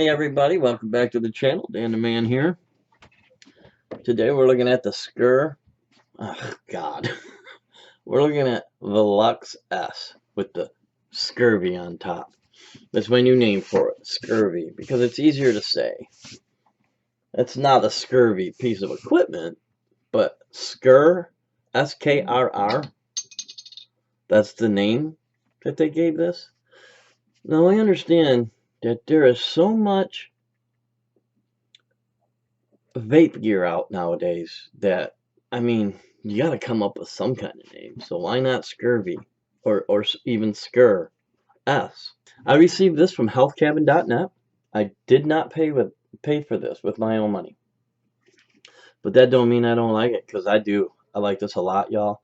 Hey everybody, welcome back to the channel. Dan the Man here. Today we're looking at the SKRR. Oh God. We're looking at the Luxe S with the scurvy on top. That's my new name for it, scurvy, because it's easier to say. It's not a scurvy piece of equipment, but SKRR, S-K-R-R, that's the name that they gave this. Now I understand that there is so much vape gear out nowadays that, I mean, you gotta come up with some kind of name. So why not scurvy or even SKRR-S? I received this from healthcabin.net. I did not pay for this with my own money, but that don't mean I don't like it, because I do. I like this a lot, y'all.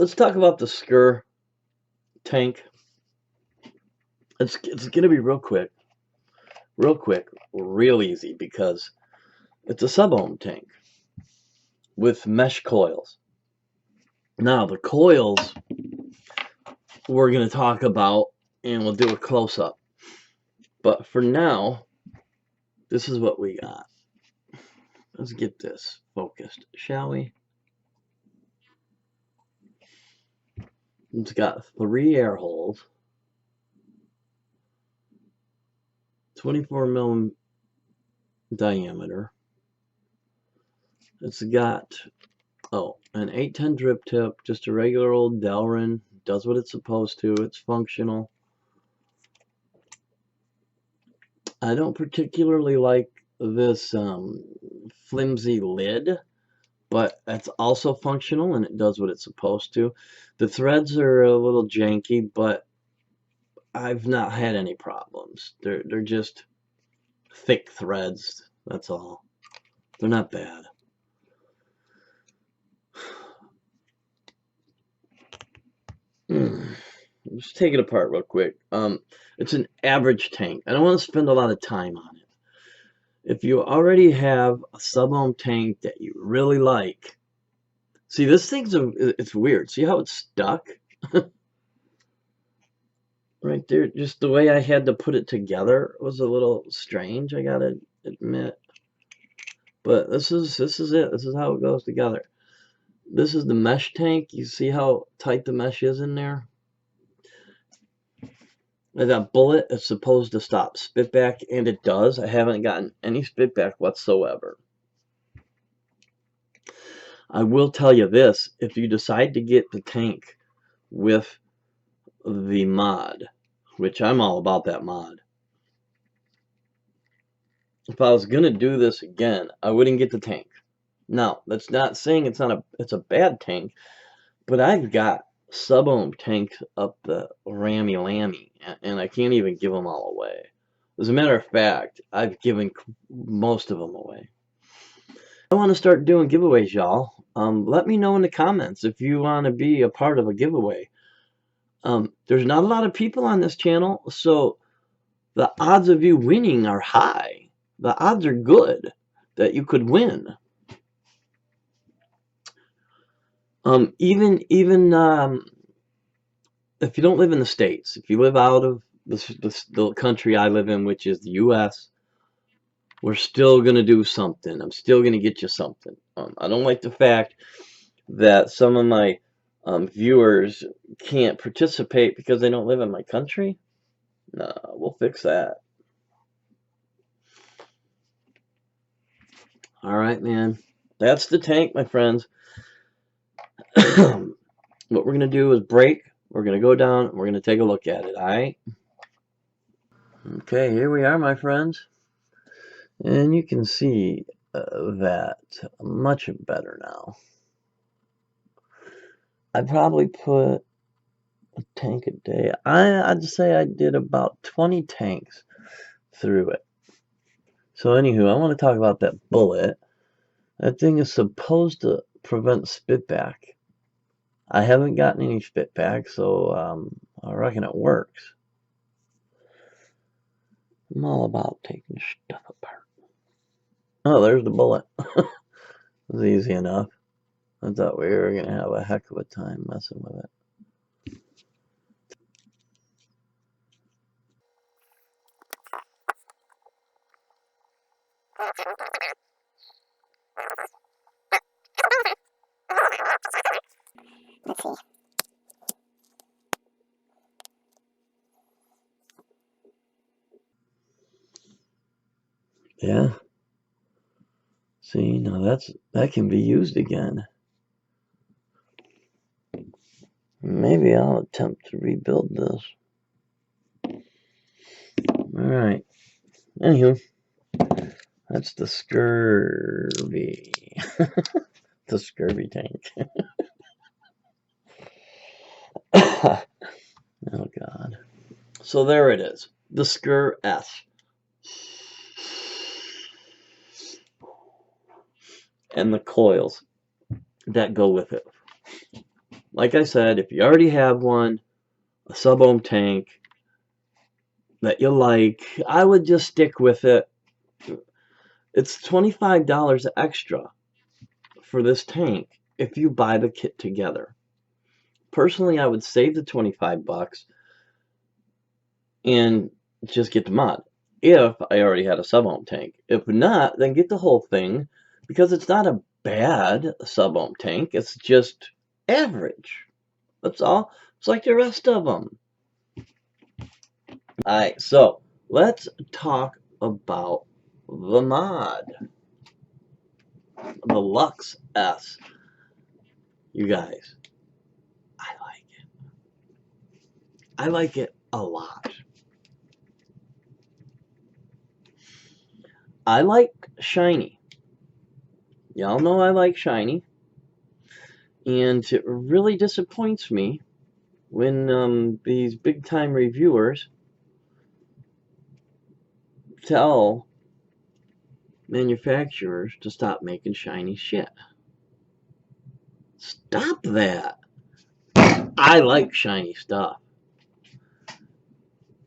Let's talk about the SKRR tank. It's gonna be real quick, real easy, because it's a sub-ohm tank with mesh coils. Now the coils we're going to talk about, and we'll do a close-up. But for now, this is what we got. Let's get this focused, shall we? It's got 3 air holes, 24 mm diameter. It's got, an 810 drip tip, just a regular old Delrin. Does what it's supposed to. It's functional. I don't particularly like this flimsy lid, but it's also functional and it does what it's supposed to. The threads are a little janky, but I've not had any problems. They're just thick threads, that's all. They're not bad. Let's take it apart real quick. It's an average tank. I don't want to spend a lot of time on it. If you already have a sub-ohm tank that you really like, see, this thing's it's weird. See how it's stuck? Right there, just the way I had to put it together was a little strange, I gotta admit. But this is it. This is how it goes together. This is the mesh tank. You see how tight the mesh is in there? And that bullet is supposed to stop spitback, and it does. I haven't gotten any spitback whatsoever. I will tell you this, if you decide to get the tank with the mod, which I'm all about that mod. If I was gonna do this again, I wouldn't get the tank. Now, that's not saying it's a bad tank, but I've got sub-ohm tanks up the rammy lammy, and I can't even give them all away. As a matter of fact, I've given most of them away. I want to start doing giveaways, y'all. Let me know in the comments if you want to be a part of a giveaway. There's not a lot of people on this channel, so the odds of you winning are high. The odds are good that you could win. Even if you don't live in the States, if you live out of the country I live in, which is the U.S., we're still going to do something. I'm still going to get you something. I don't like the fact that some of my viewers can't participate because they don't live in my country. No, we'll fix that. All right, man. That's the tank, my friends. What we're going to do is break. We're going to go down. We're going to take a look at it, all right? Okay, here we are, my friends. And you can see that much better now. I'd probably put a tank a day. I'd say I did about 20 tanks through it. So anywho, I want to talk about that bullet. That thing is supposed to prevent spitback. I haven't gotten any spitback, so I reckon it works. I'm all about taking stuff apart. Oh, there's the bullet. It was easy enough. I thought we were going to have a heck of a time messing with it. Let's see. Yeah. See, now that can be used again. Maybe I'll attempt to rebuild this. Alright. Anywho, that's the scurvy. The scurvy tank. Oh God. So there it is. The SKRR-S. And the coils that go with it. Like I said, if you already have one, a sub-ohm tank that you like, I would just stick with it. It's $25 extra for this tank if you buy the kit together. Personally, I would save the 25 bucks and just get the mod if I already had a sub-ohm tank. If not, then get the whole thing, because it's not a bad sub-ohm tank, it's just average. That's all. It's like the rest of them. Alright, so let's talk about the mod. The Luxe S. You guys, I like it. I like it a lot. I like shiny. Y'all know I like shiny. And it really disappoints me when these big time reviewers tell manufacturers to stop making shiny shit. Stop that. I like shiny stuff.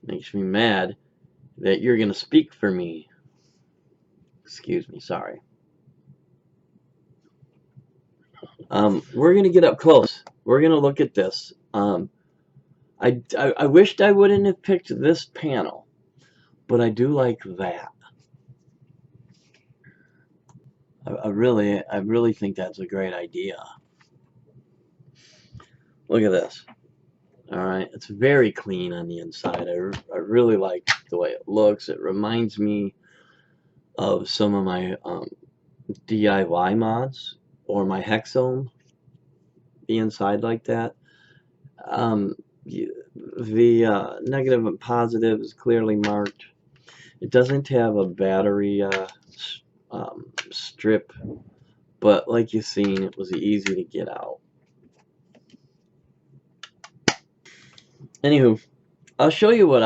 Makes me mad that you're gonna speak for me. Excuse me, sorry. We're gonna get up close. We're gonna look at this. I wished I wouldn't have picked this panel, but I do like that. I really think that's a great idea. Look at this. Alright, it's very clean on the inside. I really like the way it looks. It reminds me of some of my DIY mods or my Hexome. The inside like that. The negative and positive is clearly marked. It doesn't have a battery strip, but like you've seen, it was easy to get out. Anywho, I'll show you what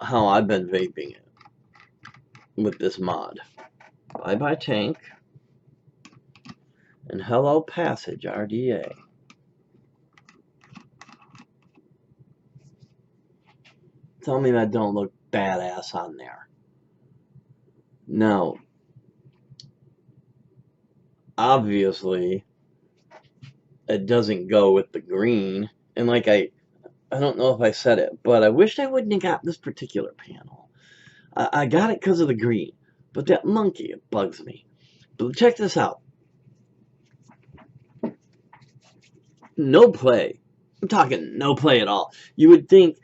how I've been vaping it with this mod. Bye Bye Tank and Hello Passage RDA. Tell me that don't look badass on there. Now, obviously, it doesn't go with the green, and like I don't know if I said it, but I wished I wouldn't have got this particular panel. I got it because of the green, but that monkey, it bugs me. But check this out. No play. I'm talking no play at all. You would think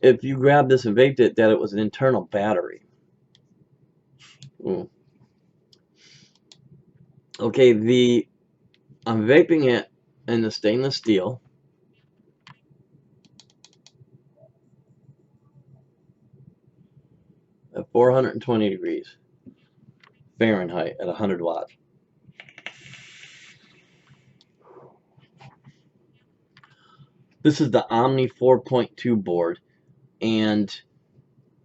if you grabbed this and vaped it that it was an internal battery. Ooh. Okay, I'm vaping it in the stainless steel. At 420 degrees Fahrenheit at 100 watts. This is the Omni 4.2 board, and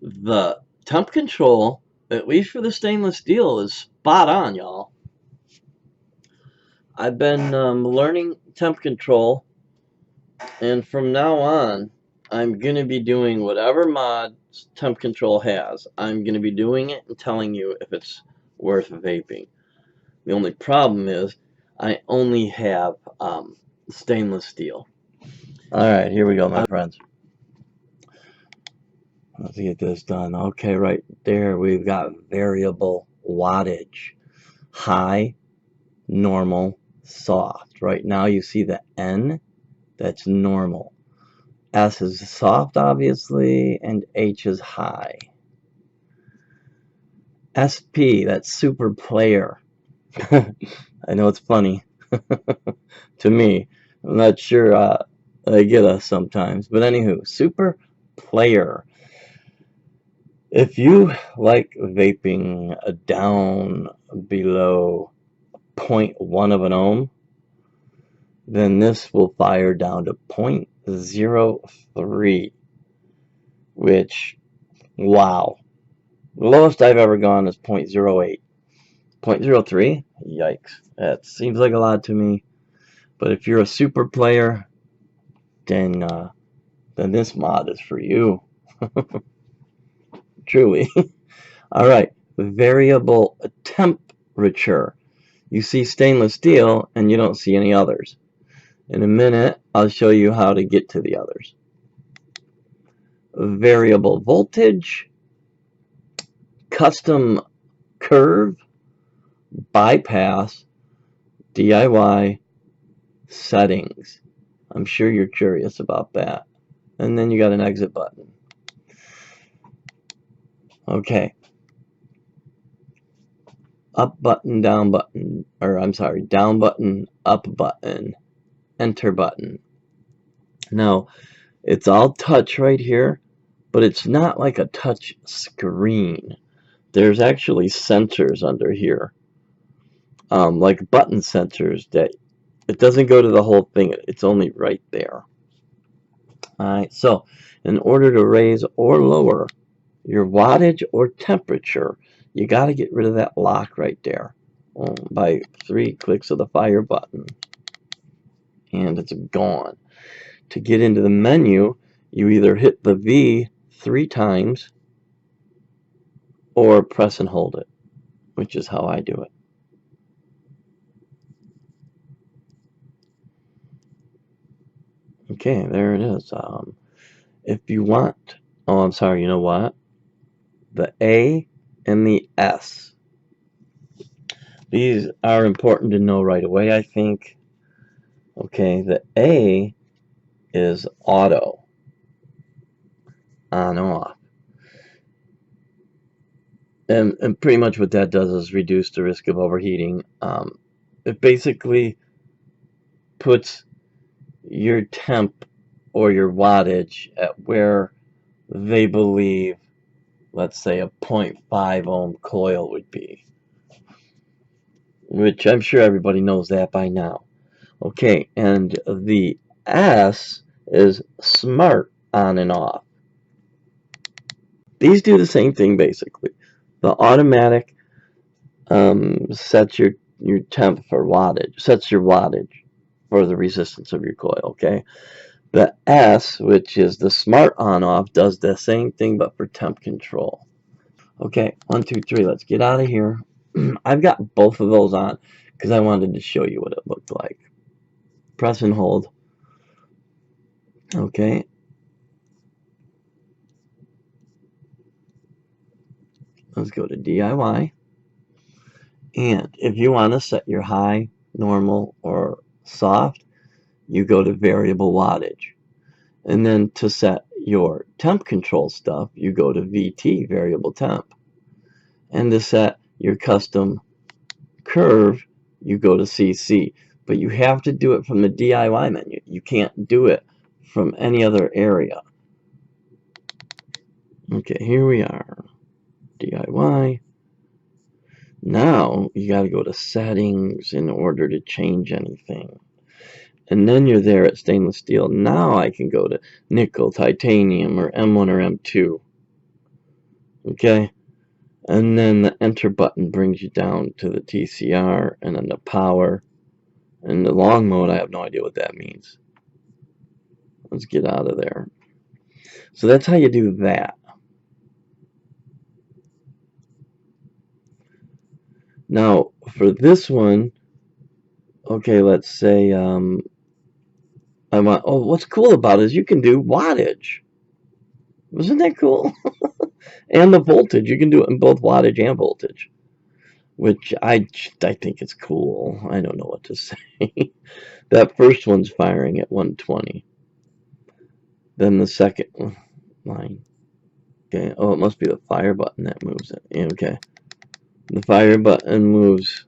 the temp control, at least for the stainless steel, is spot on, y'all. I've been learning temp control, and from now on, I'm going to be doing whatever mod temp control has. I'm going to be doing it and telling you if it's worth vaping. The only problem is I only have stainless steel. Alright, here we go, my friends. Let's get this done. Okay, right there we've got variable wattage. High, normal, soft. Right now you see the N, that's normal. S is soft, obviously, and H is high. SP, that's super player. I know it's funny to me. I'm not sure they get us sometimes. But anywho, super player. If you like vaping down below 0.1 of an ohm, then this will fire down to 0.03, which, wow. The lowest I've ever gone is 0.08. 0.03? Yikes. That seems like a lot to me. But if you're a super player, then this mod is for you. Truly. Alright, variable temperature. You see stainless steel and you don't see any others. In a minute, I'll show you how to get to the others. Variable voltage, custom curve, bypass, DIY, settings. I'm sure you're curious about that. And then you got an exit button. Okay. Up button, down button, or I'm sorry, down button, up button, enter button. Now, it's all touch right here, but it's not like a touch screen. There's actually sensors under here, like button sensors that it doesn't go to the whole thing. It's only right there. Alright, so in order to raise or lower your wattage or temperature, you got to get rid of that lock right there by 3 clicks of the fire button. And it's gone. To get into the menu, you either hit the V 3 times or press and hold it, which is how I do it. Okay, there it is. If you want, oh, I'm sorry, you know what? The A and the S. These are important to know right away, I think. Okay, the A is auto, on off. And pretty much what that does is reduce the risk of overheating. It basically puts your temp or your wattage at where they believe, let's say, a 0.5 ohm coil would be, which I'm sure everybody knows that by now. Okay, and the S is smart on and off. These do the same thing basically. The automatic sets your temp for wattage, sets your wattage for the resistance of your coil, okay? The S, which is the smart on-off, does the same thing but for temp control. Okay, 1, 2, 3, let's get out of here. I've got both of those on because I wanted to show you what it looked like. Press and hold. Okay. Let's go to DIY. And if you want to set your high, normal, or soft, you go to variable wattage. And then to set your temp control stuff, you go to VT, variable temp. And to set your custom curve, you go to CC. But you have to do it from the DIY menu. You can't do it from any other area. Okay, here we are. DIY. Now you got to go to settings in order to change anything. And then you're there at stainless steel. Now I can go to nickel, titanium, or M1 or M2. Okay? And then the enter button brings you down to the TCR and then the power. And the long mode, I have no idea what that means. Let's get out of there. So that's how you do that. Now, for this one, okay, let's say I want, oh, what's cool about it is you can do wattage. Isn't that cool? And the voltage, you can do it in both wattage and voltage. which I think it's cool. I don't know what to say. That first one's firing at 120. Then the second line. Okay. Oh, it must be the fire button that moves it. Yeah, okay. The fire button moves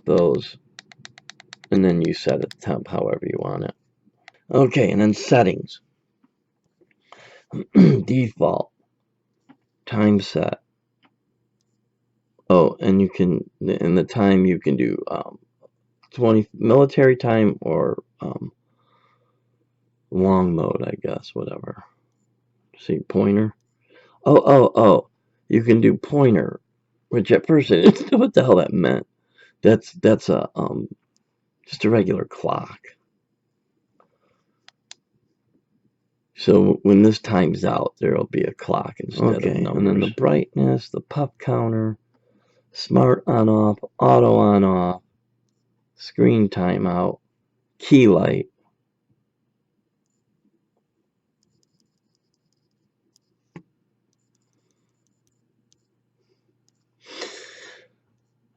those, and then you set it to temp however you want it. Okay, and then settings. Default. Time set. Oh, and you can, in the time you can do 20 military time or long mode, I guess, whatever. See, pointer. Oh. You can do pointer, which at first I didn't know what the hell that meant. That's a just a regular clock. So when this times out, there'll be a clock instead of numbers. And then the brightness, the puff counter, smart on off, auto on off, screen timeout, key light.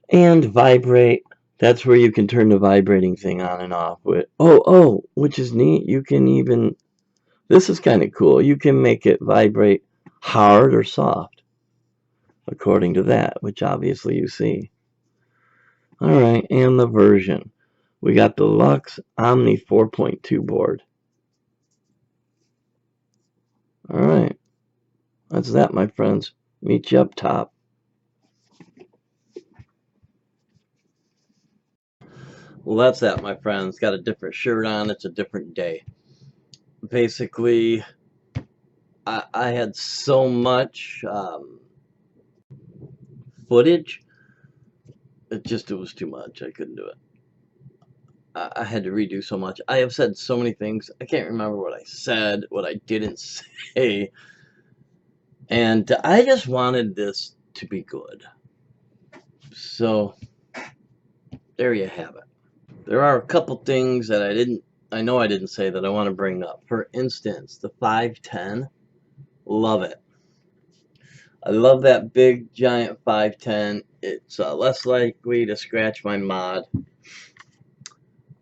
And vibrate. That's where you can turn the vibrating thing on and off with. Oh, which is neat. You can even, this is kind of cool. You can make it vibrate hard or soft according to that, which obviously you see. All right, and the version. We got the Luxe Omni 4.2 board. All right, that's that, my friends. Meet you up top. Well, that's that, my friends. Got a different shirt on. It's a different day. Basically, I had so much footage. It was too much. I couldn't do it. I had to redo so much. I have said so many things. I can't remember what I said, what I didn't say. And I just wanted this to be good. So, there you have it. There are a couple things that I know I didn't say that I want to bring up. For instance, the 510, love it. I love that big giant 510. It's less likely to scratch my mod.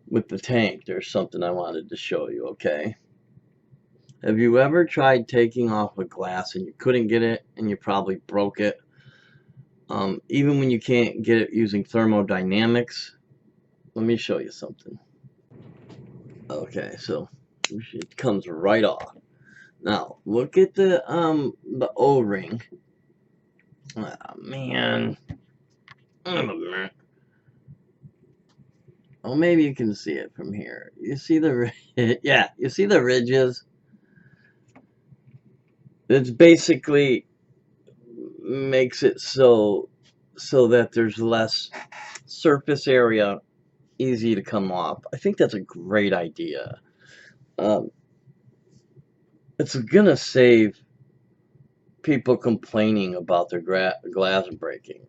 With the tank, there's something I wanted to show you, okay? Have you ever tried taking off a glass and you couldn't get it and you probably broke it? Even when you can't get it using thermodynamics, let me show you something. Okay, so it comes right off. Now, look at the O-ring. Oh, man. Oh, maybe you can see it from here. You see the yeah, you see the ridges? It's basically makes it so that there's less surface area, easy to come off. I think that's a great idea. It's gonna save people complaining about their glass breaking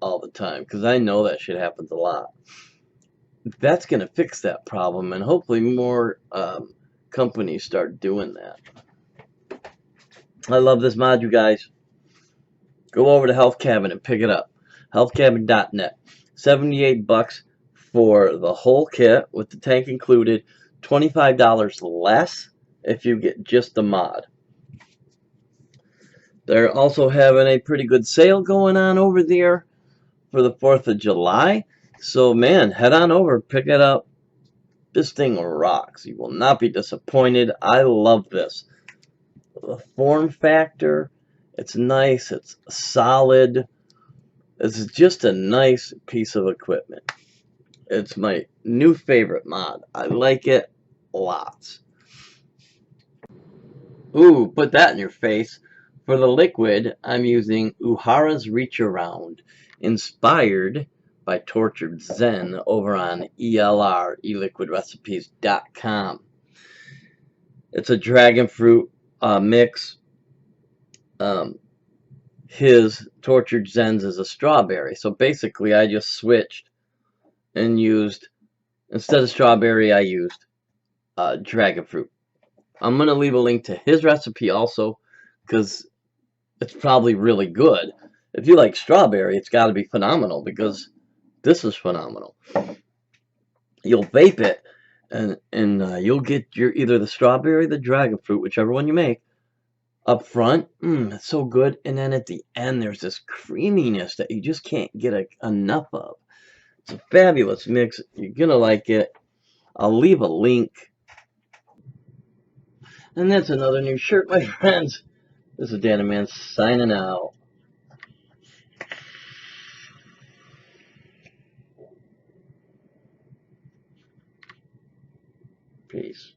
all the time, because I know that shit happens a lot. That's gonna fix that problem, and hopefully more companies start doing that. I love this mod, you guys. Go over to Health Cabin and pick it up. healthcabin.net. 78 bucks for the whole kit with the tank included. $25 less if you get just the mod. They're also having a pretty good sale going on over there for the 4th of July. So, man, head on over, pick it up. This thing rocks. You will not be disappointed. I love this. The form factor, it's nice, it's solid. It's just a nice piece of equipment. It's my new favorite mod. I like it lots. Ooh, put that in your face. For the liquid, I'm using Uhara's Reach Around, inspired by Tortured Zen over on eliquidrecipes.com. It's a dragon fruit mix. His Tortured Zen's is a strawberry. So basically, I just switched and used, instead of strawberry, I used dragon fruit. I'm going to leave a link to his recipe also, because it's probably really good. If you like strawberry, it's got to be phenomenal because this is phenomenal. You'll vape it, and you'll get your either the strawberry or the dragon fruit, whichever one you make, up front. It's so good. And then at the end, there's this creaminess that you just can't get enough of. It's a fabulous mix. You're going to like it. I'll leave a link. And that's another new shirt, my friends. This is Danny Man signing out. Peace.